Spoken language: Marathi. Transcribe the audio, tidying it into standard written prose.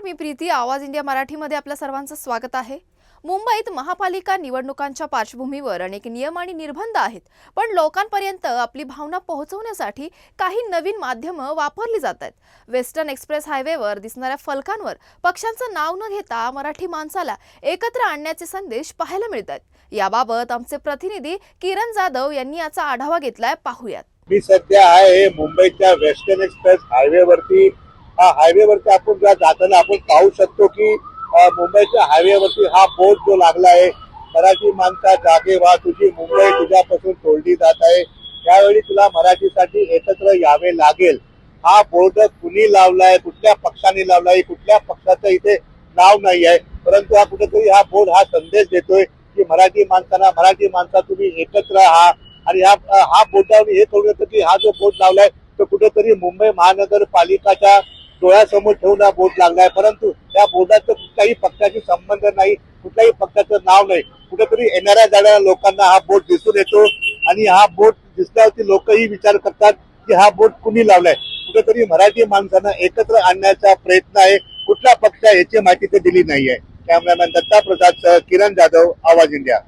मी प्रीती. आवाज इंडिया मराठीमध्ये आपल्या सर्वांचं स्वागत आहे. मुंबईत महापालिका निवडणुकांच्या पार्श्वभूमीवर अनेक नियम आणि निर्बंध आहेत, पण लोकांपर्यंत आपली भावना पोहोचवण्यासाठी काही नवीन माध्यमं वापरली जात आहेत. वेस्टर्न एक्सप्रेस हायवेवर दिसणाऱ्या फलकांवर पक्षांचं नाव न घेता मराठी माणसाला एकत्र आणण्याचे संदेश पाहायला मिळतात. याबाबत आमचे प्रतिनिधी किरण जाधव यांनी याचा आढावा घेतलाय. पाहूयात. मी सध्या आहे मुंबईच्या वेस्टर्न एक्सप्रेस हायवेवरती. हायवेवरती आपण जाताना आपण पाहू शकतो की मुंबईच्या हायवेवरती हा बोर्ड जो लागला आहे, मराठी माणसा जागे व्हा, तुझी मुंबई तुझ्यापासून तोडली जात आहे, त्यावेळी तुला मराठीसाठी एकत्र यावे लागेल. हा बोर्ड कुणी लावलाय, कुठल्या पक्षाने लावलाय, कुठल्या पक्षाचं इथे नाव नाही आहे, परंतु हा कुठेतरी हा बोर्ड हा संदेश देतोय की मराठी माणसा तुम्ही एकत्र राहा. आणि हा बोर्डावर हे कळून येतं की हा जो बोर्ड लावलाय तो कुठेतरी मुंबई महानगरपालिकाच्या डोळ्यासमोर ठेवून हा बोर्ड लागलाय, परंतु त्या बोर्डाचं कुठल्याही पक्षाशी संबंध नाही, कुठल्याही पक्षाचं नाव नाही. कुठेतरी येणाऱ्या जाणाऱ्या लोकांना हा बोर्ड दिसून येतो आणि हा बोर्ड दिसल्यावरती लोकही विचार करतात की हा बोर्ड कुणी लावलाय. कुठेतरी मराठी माणसांना एकत्र आणण्याचा प्रयत्न आहे. कुठला पक्ष याची माहिती तर दिली नाहीये. कॅमेरामॅन दत्ता प्रसाद सह किरण जाधव, आवाज इंडिया.